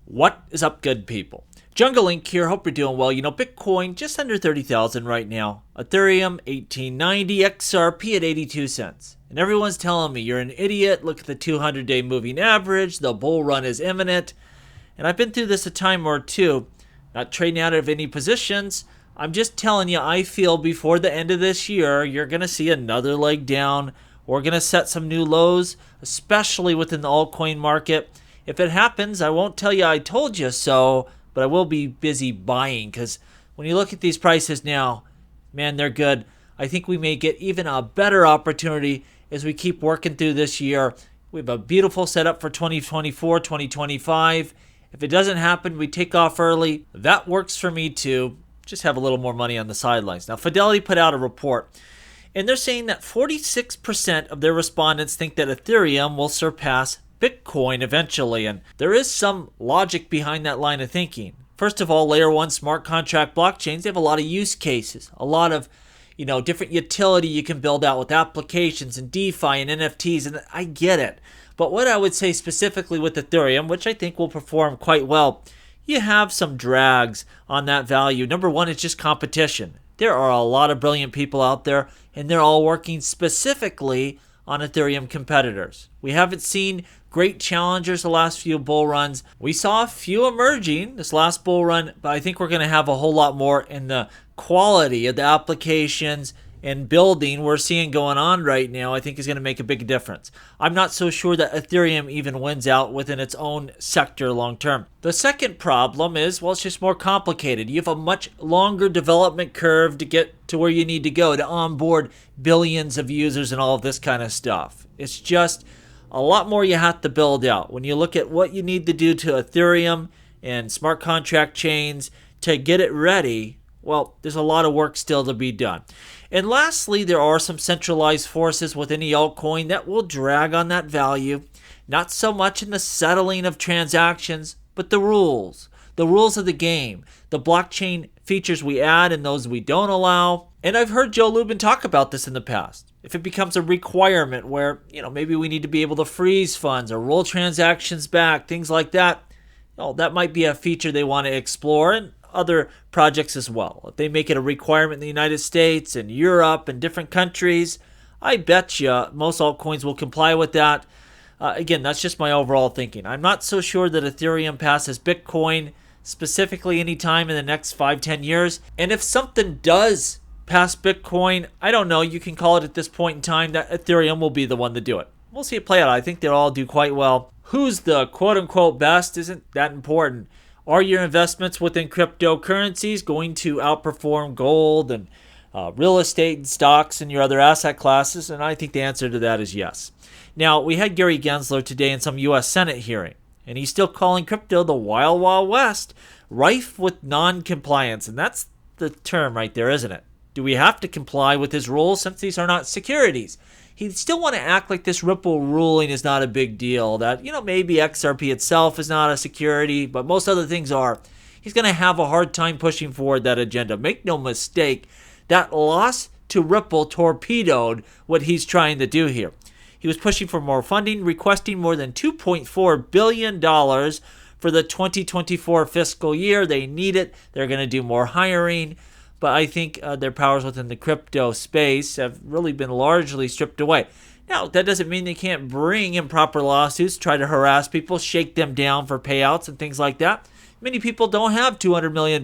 What is up, good people? Jungle Link here. Hope you're doing well. Bitcoin just under 30,000 right now. Ethereum 1890, XRP at 82 cents. And everyone's telling me you're an idiot. Look at the 200-day moving average. The bull run is imminent. And I've been through this a time or two. Not trading out of any positions. I'm just telling you, I feel before the end of this year, you're going to see another leg down. We're going to set some new lows, especially within the altcoin market. If it happens, I won't tell you I told you so, but I will be busy buying because when you look at these prices now, man, they're good. I think we may get even a better opportunity as we keep working through this year. We have a beautiful setup for 2024, 2025. If it doesn't happen, we take off early. That works for me too. Just have a little more money on the sidelines. Now, Fidelity put out a report, and they're saying that 46% of their respondents think that Ethereum will surpass Bitcoin eventually, and there is some logic behind that line of thinking. First of all, layer 1 smart contract blockchains, they have a lot of use cases, a lot of different utility you can build out with applications and DeFi and NFTs, and I get it. But what I would say specifically with Ethereum, which I think will perform quite well, you have some drags on that value. Number one is just competition. There are a lot of brilliant people out there, and they're all working specifically on Ethereum competitors. We haven't seen great challengers the last few bull runs. We saw a few emerging this last bull run, but I think we're going to have a whole lot more in the quality of the applications and building we're seeing going on right now. I think is going to make a big difference. I'm not so sure that Ethereum even wins out within its own sector long term. The second problem is, well, it's just more complicated. You have a much longer development curve to get to where you need to go to onboard billions of users and all of this kind of stuff. It's just a lot more you have to build out. When you look at what you need to do to Ethereum and smart contract chains to get it ready, well, there's a lot of work still to be done. And lastly, there are some centralized forces within the altcoin that will drag on that value. Not so much in the settling of transactions, but the rules of the game, the blockchain features we add and those we don't allow. And I've heard Joe Lubin talk about this in the past. If it becomes a requirement where, maybe we need to be able to freeze funds or roll transactions back, things like that, that might be a feature they want to explore, and other projects as well. If they make it a requirement in the United States and Europe and different countries, I bet you most altcoins will comply with that. Again, that's just my overall thinking. I'm not so sure that Ethereum passes Bitcoin specifically anytime in the next 5-10 years. And if something does pass Bitcoin, I don't know, you can call it at this point in time that Ethereum will be the one to do it. We'll see it play out. I think they'll all do quite well. Who's the quote-unquote best isn't that important. Are your investments within cryptocurrencies going to outperform gold and real estate and stocks and your other asset classes? And I think the answer to that is yes. Now, we had Gary Gensler today in some U.S. Senate hearing, and he's still calling crypto the Wild Wild West, rife with non-compliance. And that's the term right there, isn't it? Do we have to comply with his rules since these are not securities? He still want to act like this Ripple ruling is not a big deal, that, maybe XRP itself is not a security, but most other things are. He's going to have a hard time pushing forward that agenda. Make no mistake, that loss to Ripple torpedoed what he's trying to do here. He was pushing for more funding, requesting more than $2.4 billion for the 2024 fiscal year. They need it. They're going to do more hiring. But I think their powers within the crypto space have really been largely stripped away. Now, that doesn't mean they can't bring improper lawsuits, try to harass people, shake them down for payouts and things like that. Many people don't have $200 million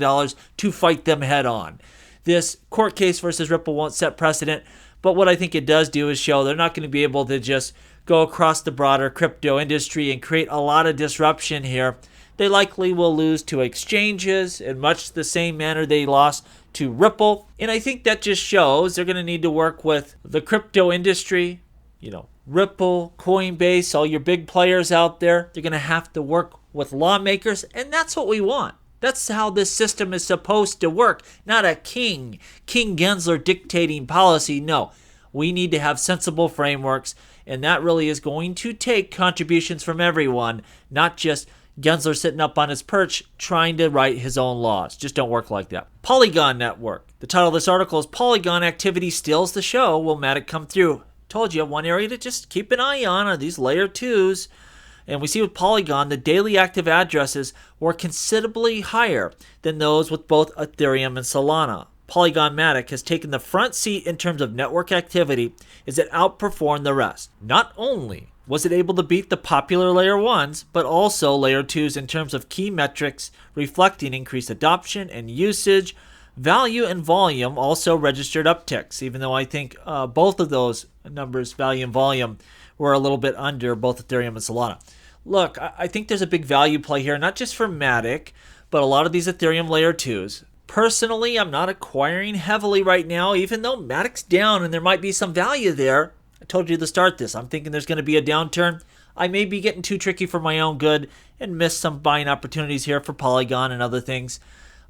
to fight them head on. This court case versus Ripple won't set precedent, but what I think it does do is show they're not going to be able to just go across the broader crypto industry and create a lot of disruption here. They likely will lose to exchanges in much the same manner they lost to Ripple. And I think that just shows they're going to need to work with the crypto industry, Ripple, Coinbase, all your big players out there. They're going to have to work with lawmakers, and that's what we want. That's how this system is supposed to work, not a King Gensler dictating policy. No, we need to have sensible frameworks, and that really is going to take contributions from everyone, not just Gensler sitting up on his perch trying to write his own laws. Just don't work like that. Polygon Network. The title of this article is Polygon Activity Steals the Show. Will Matic come through? Told you, one area to just keep an eye on are these layer 2s. And we see with Polygon, the daily active addresses were considerably higher than those with both Ethereum and Solana. Polygon Matic has taken the front seat in terms of network activity as it outperformed the rest. Not only was it able to beat the popular Layer 1s, but also Layer 2s in terms of key metrics reflecting increased adoption and usage. Value and volume also registered upticks, even though I think both of those numbers, value and volume, were a little bit under both Ethereum and Solana. Look, I think there's a big value play here, not just for Matic, but a lot of these Ethereum Layer 2s. Personally, I'm not acquiring heavily right now, even though Matic's down and there might be some value there. I told you to start this. I'm thinking there's going to be a downturn. I may be getting too tricky for my own good and miss some buying opportunities here for Polygon and other things.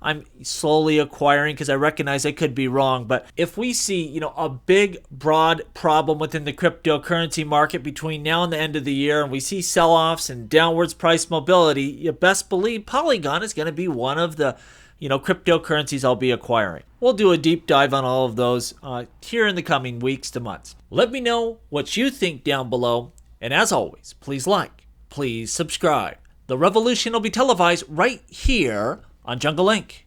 I'm slowly acquiring because I recognize I could be wrong. But if we see, a big, broad problem within the cryptocurrency market between now and the end of the year, and we see sell-offs and downwards price mobility, you best believe Polygon is going to be one of the cryptocurrencies I'll be acquiring. We'll do a deep dive on all of those here in the coming weeks to months. Let me know what you think down below. And as always, please like, please subscribe. The revolution will be televised right here on Jungle Link.